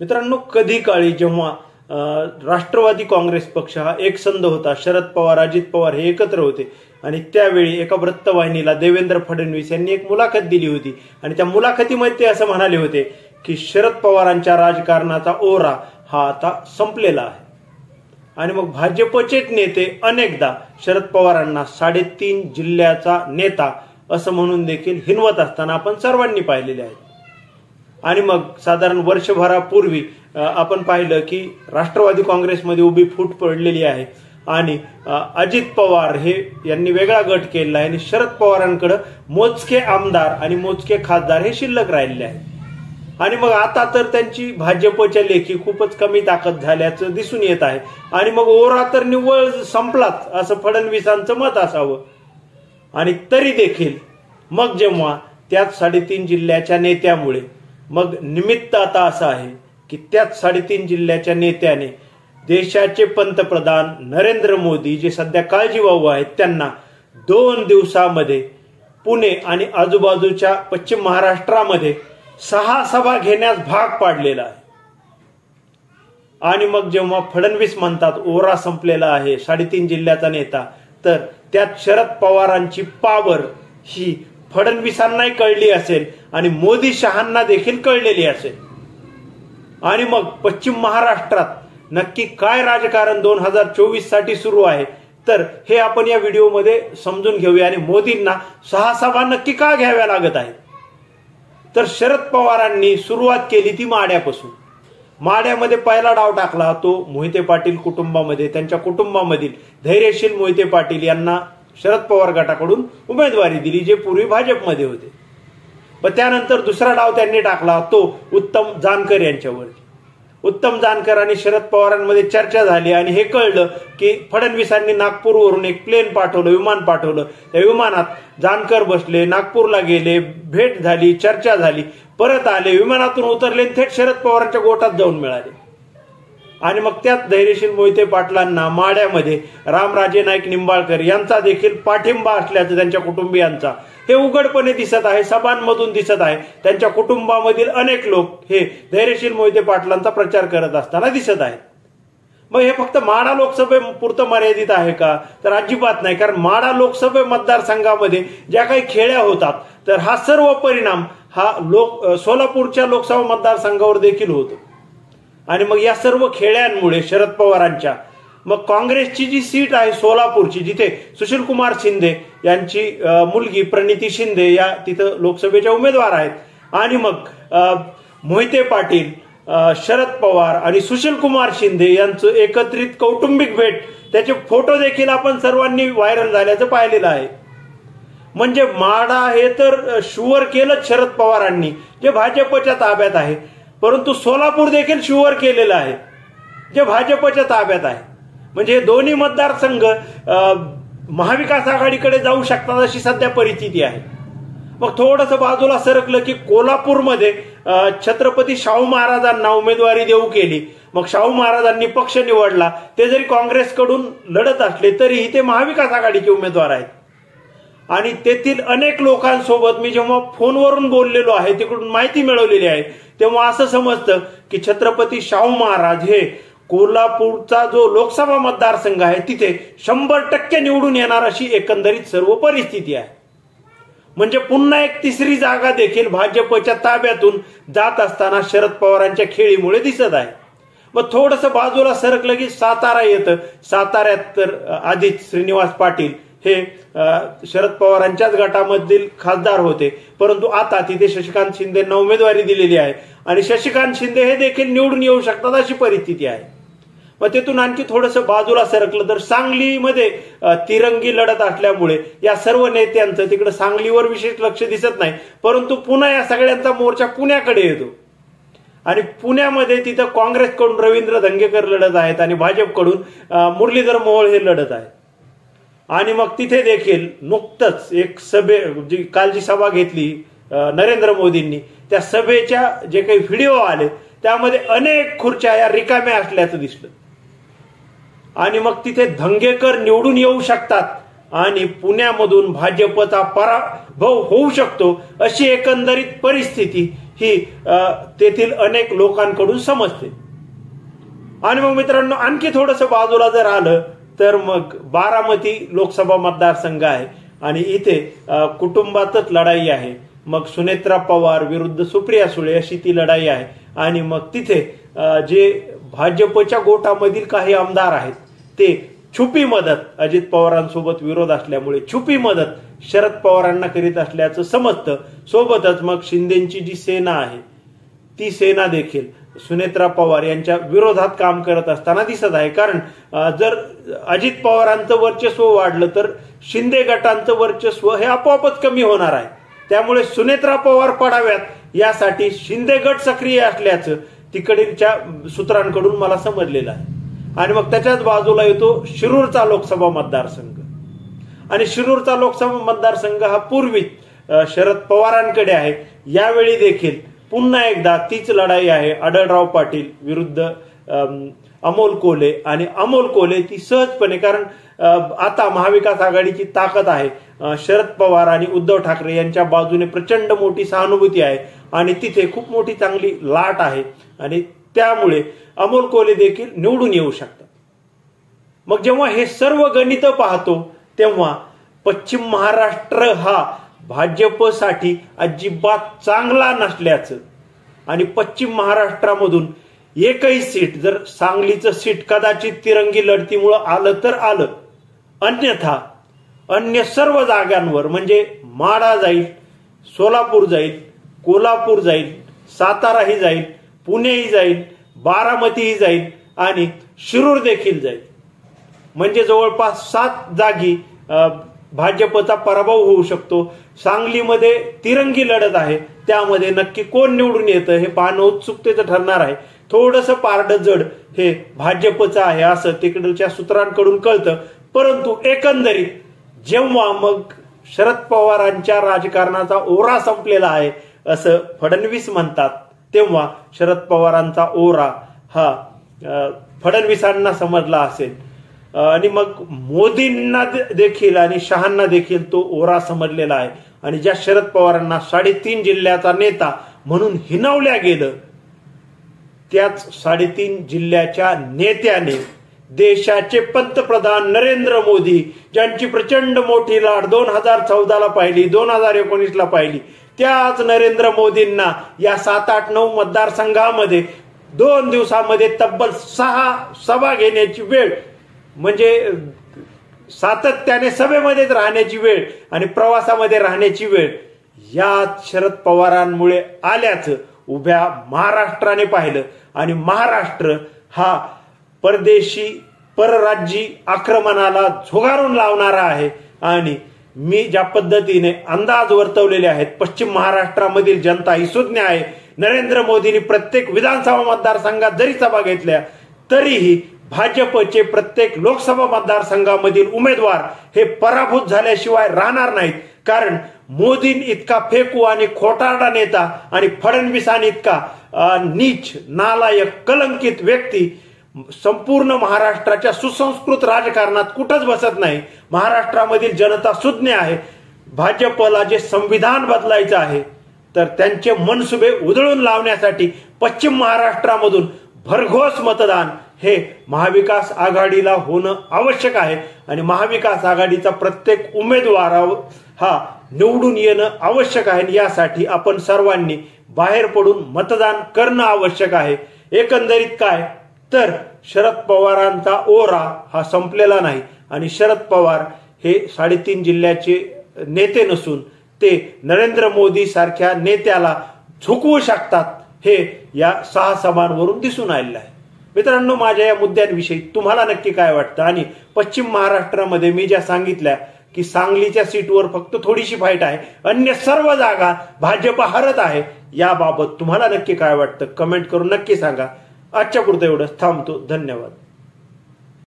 मित्रांनो, कधी काळी जेव्हा राष्ट्रवादी काँग्रेस पक्ष हा एकसंध होता, शरद पवार अजित पवार हे एकत्र होते आणि त्यावेळी एका वृत्तवाहिनीला देवेंद्र फडणवीस यांनी एक मुलाखत दिली होती आणि त्या मुलाखतीमध्ये ते असं म्हणाले होते की शरद पवारांच्या राजकारणाचा ओरा हा आता संपलेला आहे. आणि मग भाजपचेच नेते अनेकदा शरद पवारांना 3.5 जिल्ह्याचा नेता असं म्हणून देखील हिनवत असताना आपण सर्वांनी पाहिलेले आहे. आणि मग साधारण वर्षभरापूर्वी आपण पाहिलं की राष्ट्रवादी काँग्रेसमध्ये उभी फूट पडलेली आहे आणि अजित पवार हे यांनी वेगळा गट केलेला आहे आणि शरद पवारांकडे मोजके आमदार आणि मोजके खासदार हे शिल्लक राहिलेले आहेत. आणि मग आता तर त्यांची भाजपच्या लेखी खूपच कमी ताकद झाल्याचं दिसून येत आहे आणि मग ओरा तर निव्वळ संपलाच असं फडणवीसांचं मत असावं. आणि तरी देखील मग जेव्हा त्याच 3.5 जिल्ह्याच्या नेत्यामुळे मग निमित्त आता असं आहे की त्याच 3.5 जिल्ह्याच्या नेत्याने देशाचे पंतप्रधान नरेंद्र मोदी जे सध्या काळजीवाहू आहेत त्यांना 2 दिवसामध्ये पुणे आणि आजूबाजूच्या पश्चिम महाराष्ट्रामध्ये 6 सभा घेण्यास भाग पाडलेला आहे. आणि मग जेव्हा फडणवीस म्हणतात ओरा संपलेला आहे 3.5 जिल्ह्याचा नेता, तर त्यात शरद पवारांची पावर ही फडणवीसांनाही कळली असेल आणि मोदी शहांना देखील कळलेली असेल. आणि मग पश्चिम महाराष्ट्रात नक्की काय राजकारण 2024 साठी सुरू आहे तर हे आपण या व्हिडिओमध्ये समजून घेऊया. आणि मोदींना 6 सभा नक्की का घ्याव्या लागत आहेत तर शरद पवारांनी सुरुवात केली ती माड्यापासून. माड्यामध्ये पहिला डाव टाकला तो मोहिते पाटील कुटुंबामध्ये. त्यांच्या कुटुंबामधील धैर्यशील मोहिते पाटील यांना शरद पवार गटाकडून उमेदवारी दिली जे पूर्वी भाजपमध्ये होते. व त्यानंतर दुसरा डाव त्यांनी टाकला तो उत्तम जानकर यांच्यावरती. उत्तम जानकर आणि शरद पवारांमध्ये चर्चा झाली आणि हे कळलं की फडणवीसांनी नागपूरवरून एक प्लेन पाठवलं, विमान पाठवलं. त्या विमानात जानकर बसले, नागपूरला गेले, भेट झाली, चर्चा झाली, परत आले, विमानातून उतरले, थेट शरद पवारांच्या गोठात जाऊन मिळाले. आणि मग त्यात धैर्यशील मोहिते पाटलांना माड्यामध्ये रामराजे नाईक निंबाळकर यांचा देखील पाठिंबा असल्याचं त्यांच्या कुटुंबियांचा हे उघडपणे दिसत आहे, सभांमधून दिसत आहे. त्यांच्या कुटुंबामधील अनेक लोक हे धैर्यशील मोहिते पाटलांचा प्रचार करत असताना दिसत आहेत. मग हे फक्त माढा लोकसभेपुरतं मर्यादित आहे का तर अजिबात नाही. कारण माढा लोकसभे मतदारसंघामध्ये ज्या काही खेळ्या होतात तर हा सर्व परिणाम हा सोलापूरच्या लोकसभा मतदारसंघावर देखील होतो. आणि मग या सर्व खेळ्यांमुळे शरद पवारांच्या मग काँग्रेसची जी सीट आहे सोलापूरची, जिथे सुशील कुमार शिंदे यांची मुलगी प्रणिती शिंदे या तिथं लोकसभेच्या उमेदवार आहेत. आणि मग मोहिते पाटील, शरद पवार आणि सुशील कुमार शिंदे यांचं एकत्रित कौटुंबिक भेट, त्याचे फोटो देखील आपण सर्वांनी व्हायरल झाल्याचं पाहिलेलं आहे. म्हणजे माढा हे तर शुअर केलं शरद पवारांनी जे भाजपच्या ताब्यात आहे, परंतु सोलापूर देखील शुअर केलेलं आहे जे भाजपच्या ताब्यात आहे. म्हणजे हे दोन्ही मतदारसंघ महाविकास आघाडीकडे जाऊ शकतात अशी सध्या परिस्थिती आहे. मग थोडंसं बाजूला सरकलं की कोल्हापूरमध्ये छत्रपती शाहू महाराजांना उमेदवारी देऊ केली. मग शाहू महाराजांनी पक्ष निवडला. ते जरी काँग्रेसकडून लढत असले तरीही ते महाविकास आघाडीचे उमेदवार आहेत. आणि तेथील अनेक लोकांसोबत मी जेव्हा फोनवरून बोललेलो आहे, तिकडून माहिती मिळवलेली आहे, तेव्हा असं समजतं की छत्रपती शाहू महाराज हे कोल्हापूरचा जो लोकसभा मतदारसंघ आहे तिथे 100% निवडून येणार अशी एकंदरीत सर्व परिस्थिती आहे. म्हणजे पुन्हा एक तिसरी जागा देखील भाजपच्या ताब्यातून जात असताना शरद पवारांच्या खेळीमुळे दिसत आहे. मग थोडंसं बाजूला सरकलं की सातारा येतं. साताऱ्यात तर आधीच श्रीनिवास पाटील हे शरद पवारांच्याच गटामधील खासदार होते, परंतु आता तिथे शशिकांत शिंदेंना उमेदवारी दिलेली आहे आणि शशिकांत शिंदे हे देखील निवडून येऊ शकतात अशी परिस्थिती आहे. मग तिथून आणखी थोडंसं बाजूला सरकलं तर सांगलीमध्ये तिरंगी लढत असल्यामुळे या सर्व नेत्यांचं तिकडे सांगलीवर विशेष लक्ष दिसत नाही, परंतु पुन्हा या सगळ्यांचा मोर्चा पुण्याकडे येतो. आणि पुण्यामध्ये तिथं काँग्रेसकडून रवींद्र धंगेकर लढत आहेत आणि भाजपकडून मुरलीधर मोहोळ हे लढत आहेत. आणि मग तिथे देखील नुकतंच एक कालची सभा घेतली नरेंद्र मोदींनी, त्या सभेच्या जे काही व्हिडिओ आले त्यामध्ये अनेक खुर्च्या या रिकाम्या असल्याचं दिसलं. आणि मग तिथे धंगेकर निवडून येऊ शकतात आणि पुण्यामधून भाजपचा पराभव होऊ शकतो अशी एकंदरीत परिस्थिती ही तेथील अनेक लोकांकडून समजते. आणि मग मित्रांनो, आणखी थोडंसं बाजूला जर आलं तर मग बारामती लोकसभा मतदारसंघ आहे आणि इथे कुटुंबातच लढाई आहे. मग सुनेत्रा पवार विरुद्ध सुप्रिया सुळे अशी ती लढाई आहे. आणि मग तिथे जे भाजपच्या गोटामधील काही आमदार आहेत ते छुपी मदत, अजित पवारांसोबत विरोध असल्यामुळे छुपी मदत शरद पवारांना करीत असल्याचं समजतं. सोबतच मग शिंदेची जी सेना आहे ती सेना देखील सुनेत्रा पवार यांच्या विरोधात काम करत असताना दिसत आहे. कारण जर अजित पवारांचं वर्चस्व वाढलं तर शिंदे गटांचं वर्चस्व हे आपोआपच कमी होणार आहे. त्यामुळे सुनेत्रा पवार पडाव्यात यासाठी शिंदे गट सक्रिय असल्याचं तिकडच्या सूत्रांकडून मला समजलेलं आहे. आणि मग त्याच्याच बाजूला येतो शिरूरचा लोकसभा मतदारसंघ. आणि शिरूरचा लोकसभा मतदारसंघ हा पूर्वीच शरद पवारांकडे आहे. यावेळी देखील पुन्हा एकदा तीच लढाई आहे आढळराव पाटील विरुद्ध अमोल कोल्हे. आणि अमोल कोल्हे ती सहजपणे, कारण आता महाविकास आघाडीची ताकद आहे, शरद पवार आणि उद्धव ठाकरे यांच्या बाजूने प्रचंड मोठी सहानुभूती आहे आणि तिथे खूप मोठी चांगली लाट आहे आणि त्यामुळे अमोल कोल्हे देखील निवडून येऊ शकतात. मग जेव्हा हे सर्व गणित पाहतो तेव्हा पश्चिम महाराष्ट्र हा भाजपसाठी अजिबात चांगला नसल्याचं आणि पश्चिम महाराष्ट्रामधून एकही सीट, जर सांगलीचं सीट कदाचित तिरंगी लढतीमुळं आलं तर आलं, अन्यथा अन्य सर्व जागांवर म्हणजे माढा जाईल, सोलापूर जाईल, कोल्हापूर जाईल, साताराही जाईल, पुणेही जाईल, बारामतीही जाईल आणि शिरूर देखील जाईल. म्हणजे जवळपास 7 जागी भाजपचा पराभव होऊ शकतो. सांगलीमध्ये तिरंगी लढत आहे, त्यामध्ये नक्की कोण निवडून येतं हे पाहणं उत्सुकतेचं ठरणार आहे. थोडंसं पारडं जड हे भाजपचं आहे असं तिकडच्या सूत्रांकडून कळतं. परंतु एकंदरीत जेव्हा मग शरद पवारांच्या राजकारणाचा ओरा संपलेला आहे असं फडणवीस म्हणतात, तेव्हा शरद पवारांचा ओरा हा फडणवीसांना समजला असेल आणि मग मोदींना देखील आणि शहांना देखील तो ओरा समजलेला आहे. आणि ज्या शरद पवारांना 3.5 जिल्ह्याचा नेता म्हणून हिणवल्या गेलं, त्याच 3.5 जिल्ह्याच्या नेत्याने देशाचे पंतप्रधान नरेंद्र मोदी, ज्यांची प्रचंड मोठी लाट 2014ला पाहिली, 2019ला पाहिली, त्याच नरेंद्र मोदींना या 7, 8, 9 मतदारसंघामध्ये 2 दिवसामध्ये तब्बल 6 सभा घेण्याची वेळ, म्हणजे सातत्याने सभेमध्येच राहण्याची वेळ आणि प्रवासामध्ये राहण्याची वेळ या शरद पवारांमुळे आल्याचं उभ्या महाराष्ट्राने पाहिलं. आणि महाराष्ट्र हा परदेशी परराज्यी आक्रमणाला झुगारून लावणारा आहे. आणि मी ज्या पद्धतीने अंदाज वर्तवलेले आहेत, पश्चिम महाराष्ट्रामधील जनता ही सुज्ञ आहे. नरेंद्र मोदींनी प्रत्येक विधानसभा मतदारसंघात जरी सभा घेतल्या तरीही भाजपचे प्रत्येक लोकसभा मतदारसंघामधील उमेदवार हे पराभूत झाल्याशिवाय राहणार नाहीत. कारण मोदीं इतका फेकू आणि खोटारडा नेता आणि फडणवीसांनी इतका नीच, नालायक, कलंकित व्यक्ती संपूर्ण महाराष्ट्राच्या सुसंस्कृत राजकारणात कुठंच बसत नाही. महाराष्ट्रामधील जनता सुज्ञ आहे. भाजपला जे संविधान बदलायचं आहे तर त्यांचे मनसुबे उधळून लावण्यासाठी पश्चिम महाराष्ट्रामधून भरघोस मतदान हे महाविकास आघाडीला होणं आवश्यक आहे. आणि महाविकास आघाडीचा प्रत्येक उमेदवार हा निवडून येणं आवश्यक आहे. यासाठी आपण सर्वांनी बाहेर पडून मतदान करणं आवश्यक आहे. एकंदरीत काय तर शरद पवारांचा ओरा हा संपलेला नाही आणि शरद पवार हे 3.5 जिल्ह्याचे नेते नसून ते नरेंद्र मोदी सारख्या नेत्याला झुकवू शकतात, हे या 6 सभांवरून दिसून आलेलं आहे. मित्रांनो, माझ्या या मुद्द्यांविषयी तुम्हाला नक्की काय वाटतं? आणि पश्चिम महाराष्ट्रामध्ये मी ज्या सांगितल्या की सांगलीच्या सीटवर फक्त थोडीशी फाईट आहे, अन्य सर्व जागा भाजप हरत आहे, याबाबत तुम्हाला नक्की काय वाटतं? कमेंट करून नक्की सांगा. आजच्या पुरतं एवढंच, थांबतो. धन्यवाद.